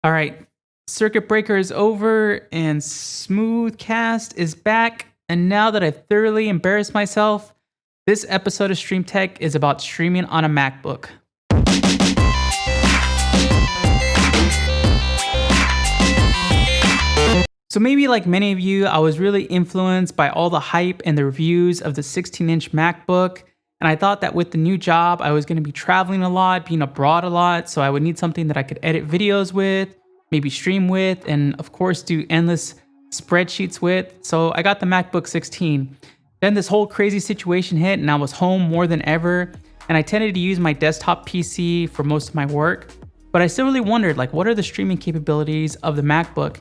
All right, circuit breaker is over and Smoothcast is back. And now that I've thoroughly embarrassed myself, this episode of Stream Tech is about streaming on a MacBook. So maybe like many of you, I was really influenced by all the hype and the reviews of the 16-inch MacBook. And I thought that with the new job, I was going to be traveling a lot, being abroad a lot. So I would need something that I could edit videos with, maybe stream with, and of course do endless spreadsheets with. So I got the MacBook 16. Then this whole crazy situation hit and I was home more than ever. And I tended to use my desktop PC for most of my work. But I still really wondered, like, what are the streaming capabilities of the MacBook?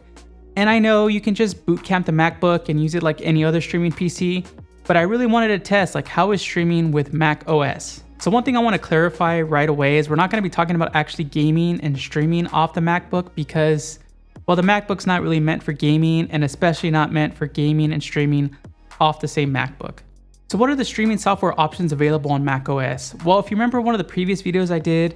And I know you can just boot camp the MacBook and use it like any other streaming PC, but I really wanted to test like how is streaming with Mac OS. So one thing I want to clarify right away is we're not going to be talking about actually gaming and streaming off the MacBook because, well, the MacBook's not really meant for gaming and especially not meant for gaming and streaming off the same MacBook. So what are the streaming software options available on Mac OS? Well, if you remember one of the previous videos I did,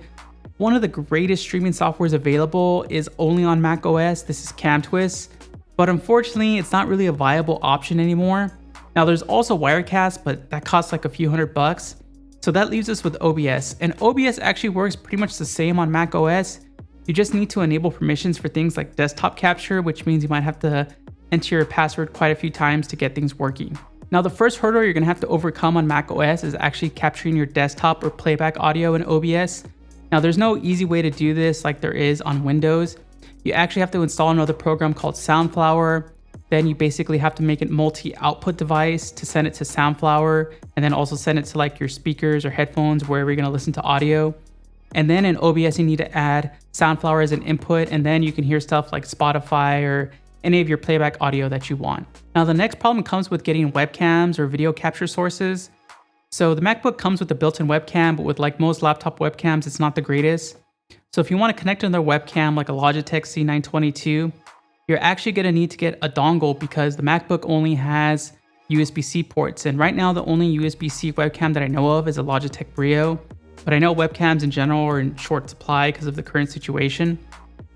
one of the greatest streaming softwares available is only on Mac OS. This is CamTwist, but unfortunately, it's not really a viable option anymore. Now there's also Wirecast, but that costs like a few $100. So that leaves us with OBS, and OBS actually works pretty much the same on Mac OS. You just need to enable permissions for things like desktop capture, which means you might have to enter your password quite a few times to get things working. Now the first hurdle you're gonna have to overcome on Mac OS is actually capturing your desktop or playback audio in OBS. Now there's no easy way to do this like there is on Windows. You actually have to install another program called Soundflower. Then you basically have to make it multi-output device to send it to Soundflower, and then also send it to like your speakers or headphones wherever you're gonna listen to audio. And then in OBS, you need to add Soundflower as an input, and then you can hear stuff like Spotify or any of your playback audio that you want. Now the next problem comes with getting webcams or video capture sources. So the MacBook comes with a built-in webcam, but with like most laptop webcams, it's not the greatest. So if you want to connect to another webcam like a Logitech C922, you're actually going to need to get a dongle because the MacBook only has USB-C ports. And right now, the only USB-C webcam that I know of is a Logitech Brio. But I know webcams in general are in short supply because of the current situation.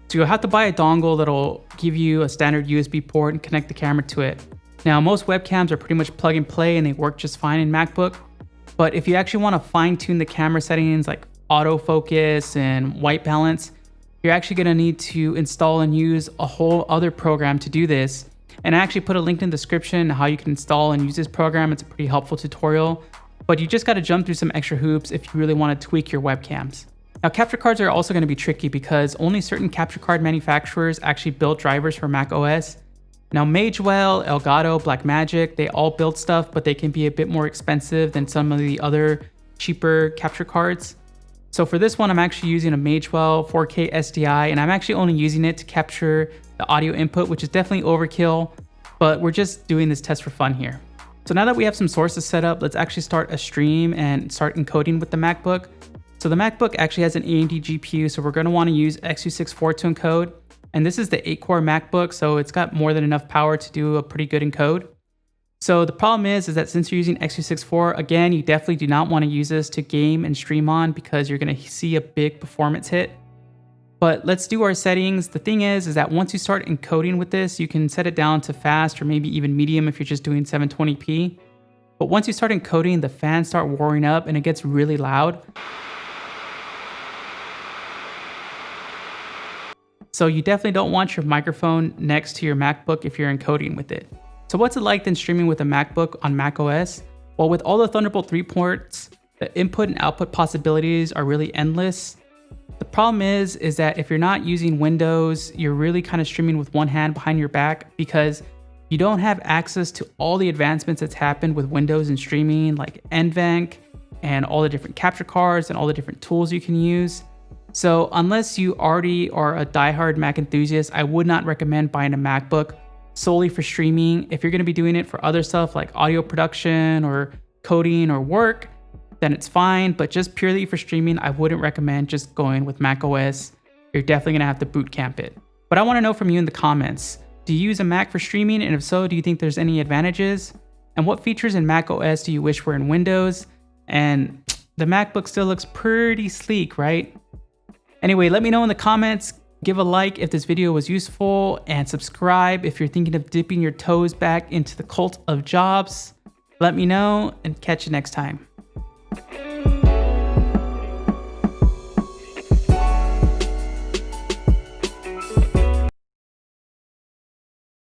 So you'll have to buy a dongle that'll give you a standard USB port and connect the camera to it. Now, most webcams are pretty much plug and play and they work just fine in MacBook. But if you actually want to fine tune the camera settings like autofocus and white balance, you're actually going to need to install and use a whole other program to do this. And I actually put a link in the description how you can install and use this program. It's a pretty helpful tutorial, but you just got to jump through some extra hoops if you really want to tweak your webcams. Now, capture cards are also going to be tricky because only certain capture card manufacturers actually build drivers for Mac OS. Now, Magewell, Elgato, Blackmagic, they all build stuff, but they can be a bit more expensive than some of the other cheaper capture cards. So for this one, I'm actually using a Magewell 4K SDI, and I'm actually only using it to capture the audio input, which is definitely overkill, but we're just doing this test for fun here. So now that we have some sources set up, let's actually start a stream and start encoding with the MacBook. So the MacBook actually has an AMD GPU, so we're going to want to use x264 to encode. And this is the 8-core MacBook, so it's got more than enough power to do a pretty good encode. So the problem is that since you're using x264, again, you definitely do not want to use this to game and stream on because you're going to see a big performance hit. But let's do our settings. The thing is that once you start encoding with this, you can set it down to fast or maybe even medium if you're just doing 720p. But once you start encoding, the fans start warming up and it gets really loud. So you definitely don't want your microphone next to your MacBook if you're encoding with it. So what's it like then streaming with a MacBook on Mac OS? Well, with all the Thunderbolt 3 ports, the input and output possibilities are really endless. The problem is that if you're not using Windows, you're really kind of streaming with one hand behind your back because you don't have access to all the advancements that's happened with Windows and streaming like NVENC and all the different capture cards and all the different tools you can use. So unless you already are a diehard Mac enthusiast, I would not recommend buying a MacBook solely for streaming. If you're going to be doing it for other stuff like audio production or coding or work, then it's fine. But just purely for streaming, I wouldn't recommend just going with Mac OS. You're definitely going to have to boot camp it. But I want to know from you in the comments, do you use a Mac for streaming? And if so, do you think there's any advantages? And what features in Mac OS do you wish were in Windows? And the MacBook still looks pretty sleek, right? Anyway, let me know in the comments. Give a like if this video was useful, and subscribe if you're thinking of dipping your toes back into the cult of jobs. Let me know, and catch you next time.